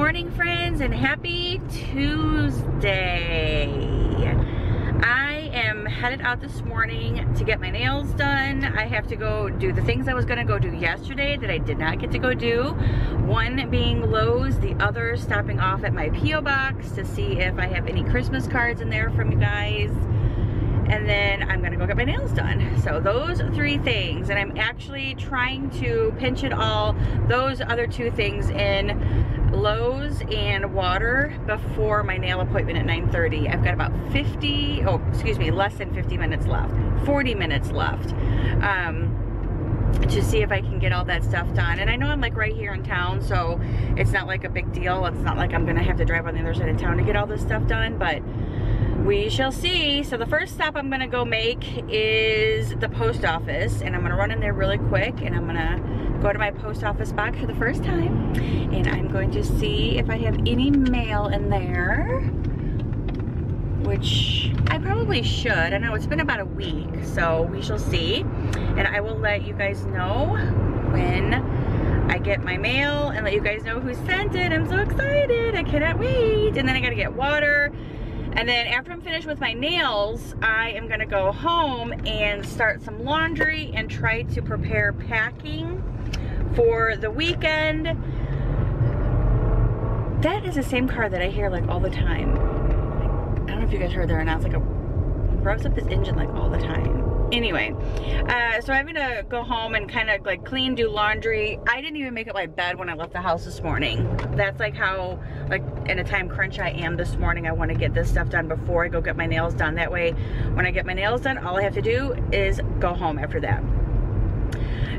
morning, friends, and happy Tuesday. I am headed out this morning to get my nails done. I have to go do the things I was gonna go do yesterday that I did not get to go do. One being Lowe's, the other stopping off at my P.O. box to see if I have any Christmas cards in there from you guys. And then I'm gonna go get my nails done. So those 3 things, and I'm actually trying to pinch it all, those other 2 things in Lowe's and water before my nail appointment at 9:30. I've got about less than 50 minutes left, 40 minutes left, to see if I can get all that stuff done. And I know I'm like right here in town, so it's not like a big deal. It's not like I'm gonna have to drive on the other side of town to get all this stuff done, but we shall see. So the first stop I'm gonna go make is the post office, and I'm gonna run in there really quick, and I'm gonna go to my post office box for the first time, and I'm going to see if I have any mail in there, which I probably should. I know it's been about a week, so we shall see, and I will let you guys know when I get my mail and let you guys know who sent it. I'm so excited, I cannot wait. And then I gotta get water. And then after I'm finished with my nails, I am gonna go home and start some laundry and try to prepare packing for the weekend. That is the same car that I hear like all the time. I don't know if you guys heard that or not. It's like it revs up his engine like all the time. Anyway, so I'm gonna go home and kind of like clean, do laundry. I didn't even make up my bed when I left the house this morning. That's like how like in a time crunch I am this morning. I want to get this stuff done before I go get my nails done. That way, when I get my nails done, all I have to do is go home after that.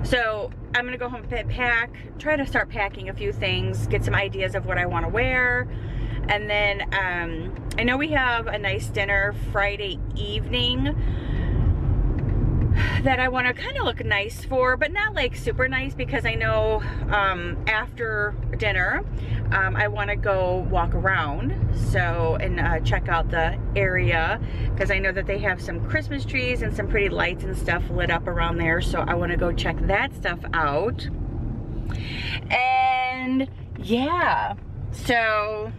So I'm gonna go home and pack, try to start packing a few things, get some ideas of what I want to wear. And then I know we have a nice dinner Friday evening that I want to kind of look nice for, but not like super nice, because I know after dinner I want to go walk around and check out the area, because I know that they have some Christmas trees and some pretty lights and stuff lit up around there, so I want to go check that stuff out. And yeah, so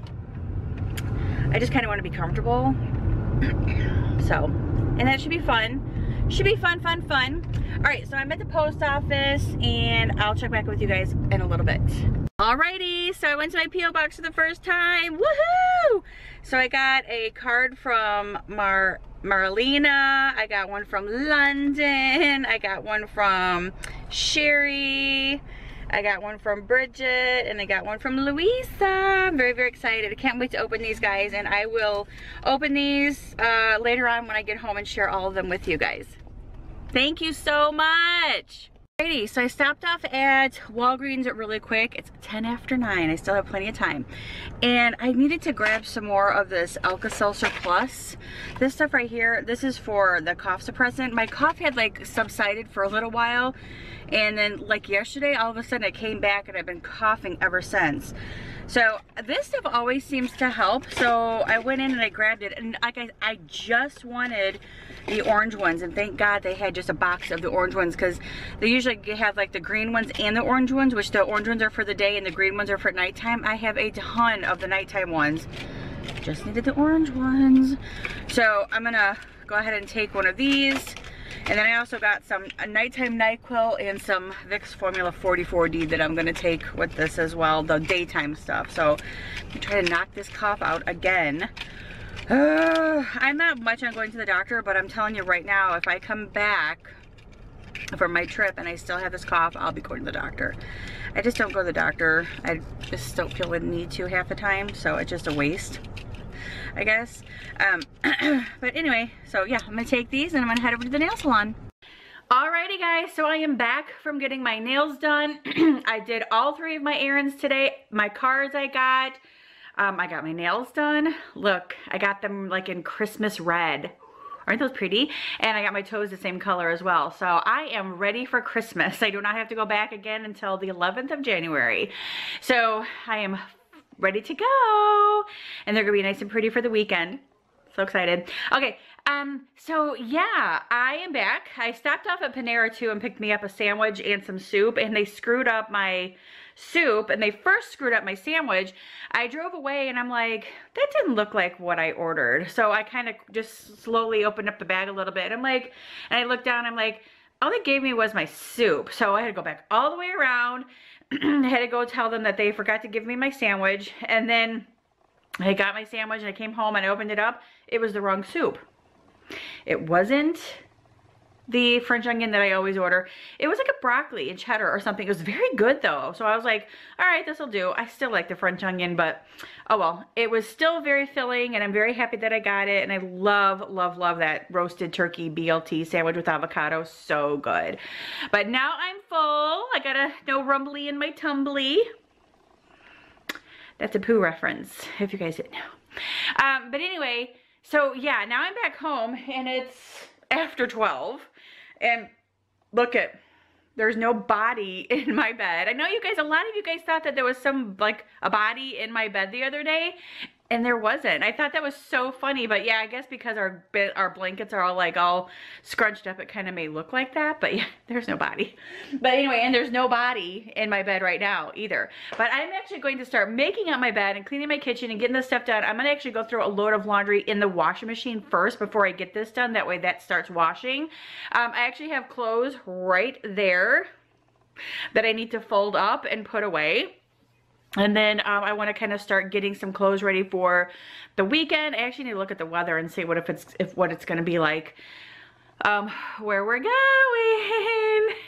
I just kind of want to be comfortable. So, and that should be fun. Should be fun, fun, fun. All right, so I'm at the post office, and I'll check back with you guys in a little bit. Alrighty, so I went to my P.O. box for the first time. Woohoo! So I got a card from Marlena. I got one from London. I got one from Sherry. I got one from Bridget, and I got one from Louisa. I'm very, very excited. I can't wait to open these, guys, and I will open these later on when I get home and share all of them with you guys. Thank you so much. Alrighty, so I stopped off at Walgreens really quick. It's 10 after 9. I still have plenty of time. And I needed to grab some more of this Alka-Seltzer Plus. This stuff right here, this is for the cough suppressant. My cough had like subsided for a little while, and then like yesterday, all of a sudden it came back, and I've been coughing ever since. So this stuff always seems to help. So I went in and I grabbed it, and like I just wanted the orange ones, and thank God they had just a box of the orange ones, because they usually have like the green ones and the orange ones, which the orange ones are for the day and the green ones are for nighttime. I have a ton of the nighttime ones. Just needed the orange ones. So I'm gonna go ahead and take one of these. And then I also got a nighttime NyQuil and some Vicks Formula 44D that I'm gonna take with this as well, the daytime stuff. So I'm gonna try to knock this cough out again. I'm not much on going to the doctor, but I'm telling you right now, if I come back from my trip and I still have this cough, I'll be going to the doctor. I just don't go to the doctor. I just don't feel the need to half the time, so it's just a waste, I guess. But anyway, so yeah, I'm gonna take these and I'm gonna head over to the nail salon. Alrighty, guys, so I am back from getting my nails done. I did all 3 of my errands today. My cards I got my nails done. Look, I got them like in Christmas red. Aren't those pretty? And I got my toes the same color as well. So I am ready for Christmas. I do not have to go back again until the 11th of January. So I am ready to go. And they're gonna be nice and pretty for the weekend. So excited. Okay, So yeah, I am back. I stopped off at Panera too and picked me up a sandwich and some soup, and they screwed up my soup and they first screwed up my sandwich. I drove away and I'm like, that didn't look like what I ordered. So I kind of just slowly opened up the bag a little bit. I'm like, and I looked down, I'm like, all they gave me was my soup. So I had to go back all the way around. I had to go tell them that they forgot to give me my sandwich. And then I got my sandwich and I came home and I opened it up. It was the wrong soup. It wasn't the French onion that I always order. It was like a broccoli and cheddar or something. It was very good though. So I was like, all right, this'll do. I still like the French onion, but oh well. It was still very filling and I'm very happy that I got it. And I love, love, love that roasted turkey BLT sandwich with avocado. So good. But now I'm full. I got a no rumbly in my tumbly. That's a poo reference, if you guys didn't know. But anyway, so yeah, now I'm back home and it's after 12 and look at, there's no body in my bed. I know you guys, a lot of you guys thought that there was some, like a body in my bed the other day, and there wasn't. I thought that was so funny, but yeah, I guess because our blankets are all like all scrunched up, it kind of may look like that, but yeah, there's no body. But anyway, and there's no body in my bed right now either. But I'm actually going to start making up my bed and cleaning my kitchen and getting this stuff done. I'm gonna actually go throw a load of laundry in the washing machine first before I get this done. That way that starts washing. I actually have clothes right there that I need to fold up and put away. And then I want to kind of start getting some clothes ready for the weekend. I actually need to look at the weather and see what what it's going to be like where we're going.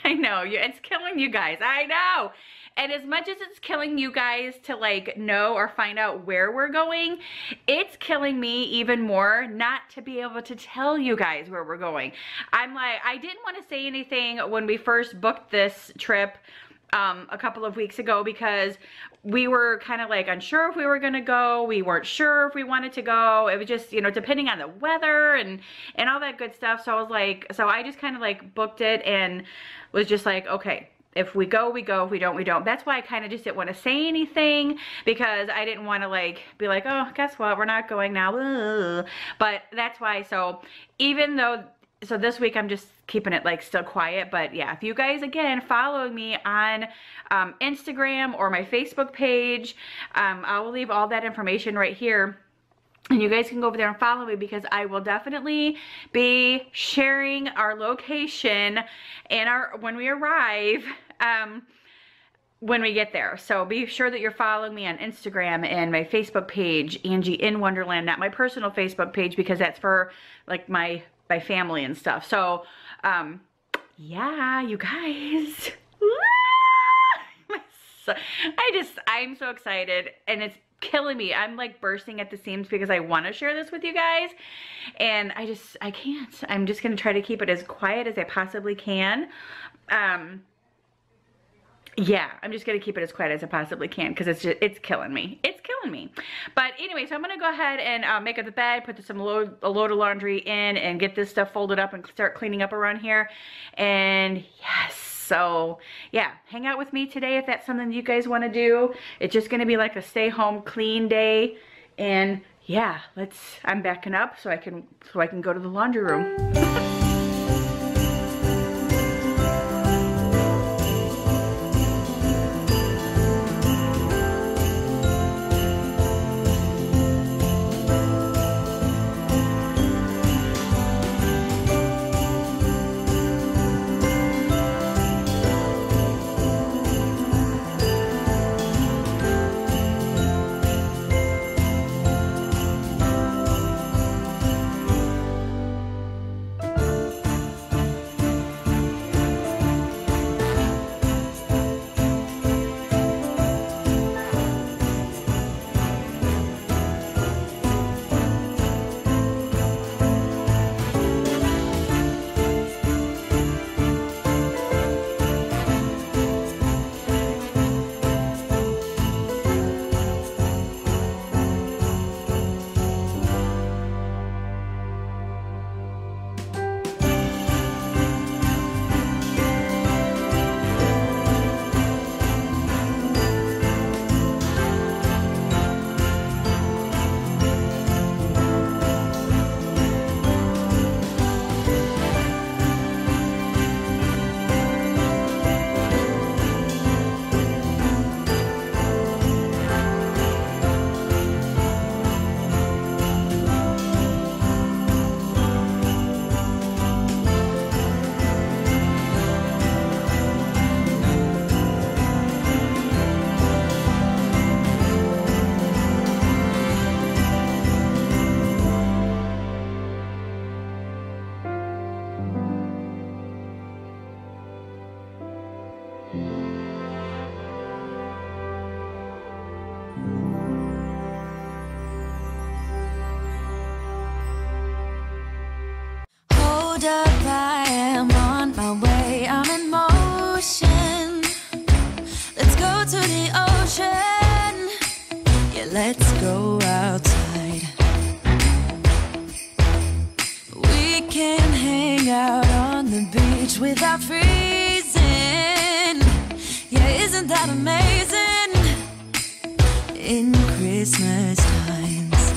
I know, it's killing you guys. I know. And as much as it's killing you guys to like know or find out where we're going, it's killing me even more not to be able to tell you guys where we're going. I'm like, I didn't want to say anything when we first booked this trip a couple of weeks ago because we were kind of like unsure if we were going to go. We weren't sure if we wanted to go. It was just, you know, depending on the weather and all that good stuff. So I was like, so I just kind of like booked it and was just like, okay, if we go, we go. If we don't, we don't. That's why I kind of just didn't want to say anything because I didn't want to like be like, oh, guess what? We're not going now. Ugh. But that's why. So even though, so this week I'm just keeping it like still quiet, but yeah, if you guys again follow me on Instagram or my Facebook page, I will leave all that information right here. And you guys can go over there and follow me because I will definitely be sharing our location and when we arrive, when we get there. So be sure that you're following me on Instagram and my Facebook page, Angie in Wonderland, not my personal Facebook page because that's for like my family and stuff. So, yeah, you guys. I'm so excited and it's killing me. I'm like bursting at the seams because I want to share this with you guys and I can't. I'm just going to try to keep it as quiet as I possibly can. Yeah, I'm just going to keep it as quiet as I possibly can because it's killing me. It's killing me. But anyway, so I'm going to go ahead and make up the bed, put a load of laundry in and get this stuff folded up and start cleaning up around here. And yes, so yeah, hang out with me today if that's something you guys want to do. It's just going to be like a stay home clean day. And yeah, I'm backing up so I can go to the laundry room. hold up, I am on my way, I'm in motion. Let's go to the ocean, yeah, let's go outside. We can hang out on the beach without freezing, yeah, isn't that amazing? In Christmas times,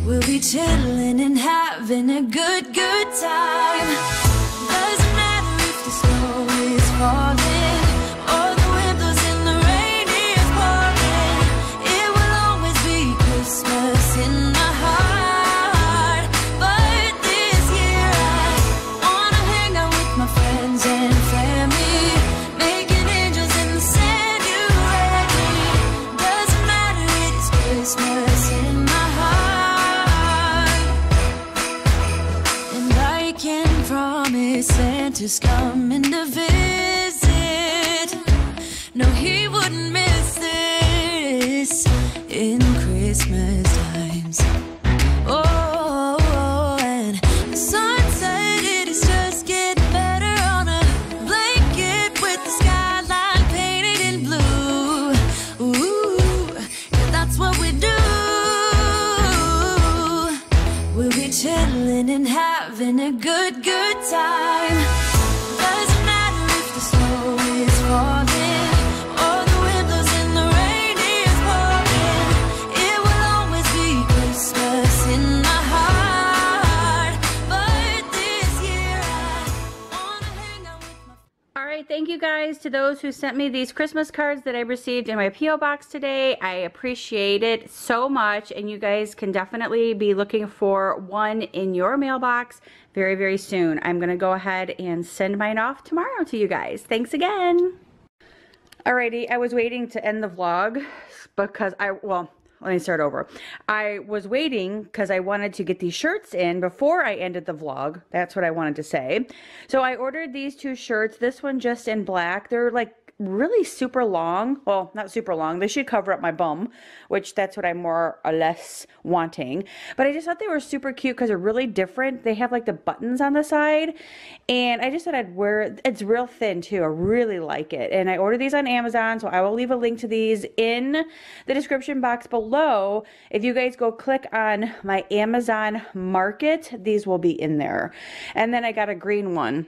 we'll be chilling and having a good time. Doesn't matter if the snow is falling or the wind blows and the rain is pouring. It will always be Christmas in my heart. But this year I wanna hang out with my friends and family, making angels in the sand, you and me. Doesn't matter, it's Christmas in my heart. And I can promise Santa's coming to visit. No, he wouldn't miss this in Christmas times. Oh, and the sunset, it is just getting better on a blanket with the skyline painted in blue. Ooh, yeah, that's what we do. We'll be chilling and having a good time. Doesn't matter if the snow is falling or the wind blows and the rain is pouring. It will always be Christmas in my heart. But this year I wanna hang out with my... All right, thank you guys to those who sent me these Christmas cards that I received in my P.O. box today. I appreciate it so much, and you guys can definitely be looking for one in your mailbox very, very soon. I'm going to go ahead and send mine off tomorrow to you guys. Thanks again. Alrighty, I was waiting to end the vlog because well, let me start over. I was waiting because I wanted to get these shirts in before I ended the vlog. That's what I wanted to say. So I ordered these two shirts. This one just in black. They're like really super long. Well, not super long. They should cover up my bum, which that's what I'm more or less wanting. But I just thought they were super cute because they're really different. They have like the buttons on the side, and I just thought I'd wear. It's real thin too. I really like it, and I ordered these on Amazon, so I will leave a link to these in the description box below. If you guys go click on my Amazon Market, these will be in there. And then I got a green one.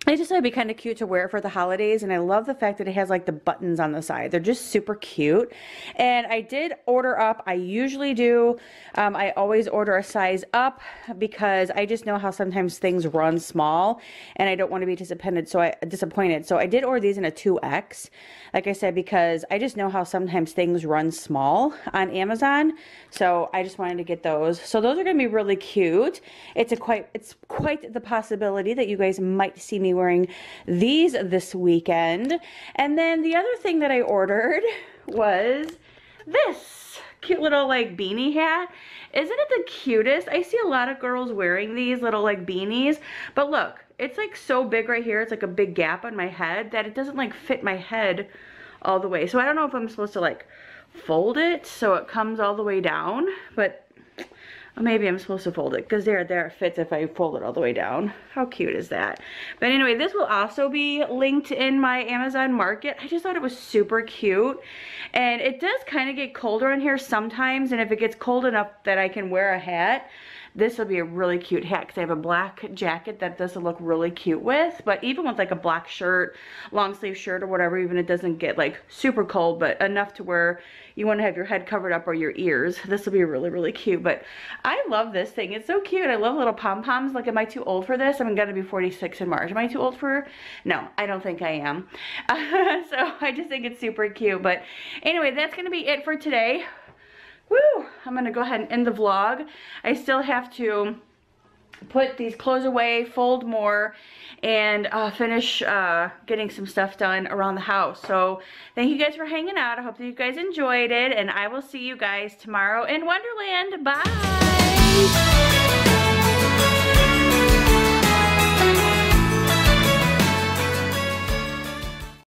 I just thought it'd be kind of cute to wear for the holidays, and I love the fact that it has like the buttons on the side. They're just super cute. And I did order up. I usually do. I always order a size up because I just know how sometimes things run small, and I don't want to be disappointed. So I did order these in a 2X, like I said, because I just know how sometimes things run small on Amazon. So I just wanted to get those. So those are going to be really cute. It's quite the possibility that you guys might see me wearing these this weekend. And then the other thing that I ordered was this cute little like beanie hat. Isn't it the cutest? I see a lot of girls wearing these little like beanies, but look, it's like so big right here. It's like a big gap on my head that it doesn't like fit my head all the way. So I don't know if I'm supposed to like fold it so it comes all the way down, but maybe I'm supposed to fold it because there it fits if I fold it all the way down. How cute is that? But anyway, this will also be linked in my Amazon Market. I just thought it was super cute. And it does kind of get colder in here sometimes, and if it gets cold enough that I can wear a hat, this will be a really cute hat because I have a black jacket that this will look really cute with. But even with like a black shirt, long sleeve shirt or whatever, even it doesn't get like super cold, but enough to where you want to have your head covered up or your ears. This will be really, really cute. But I love this thing. It's so cute. I love little pom-poms. Like, am I too old for this? I'm going to be 46 in March. Am I too old for? No, I don't think I am. So I just think it's super cute. But anyway, that's going to be it for today. Woo! I'm going to go ahead and end the vlog. I still have to put these clothes away, fold more, and finish getting some stuff done around the house. So thank you guys for hanging out. I hope that you guys enjoyed it, and I will see you guys tomorrow in Wonderland. Bye!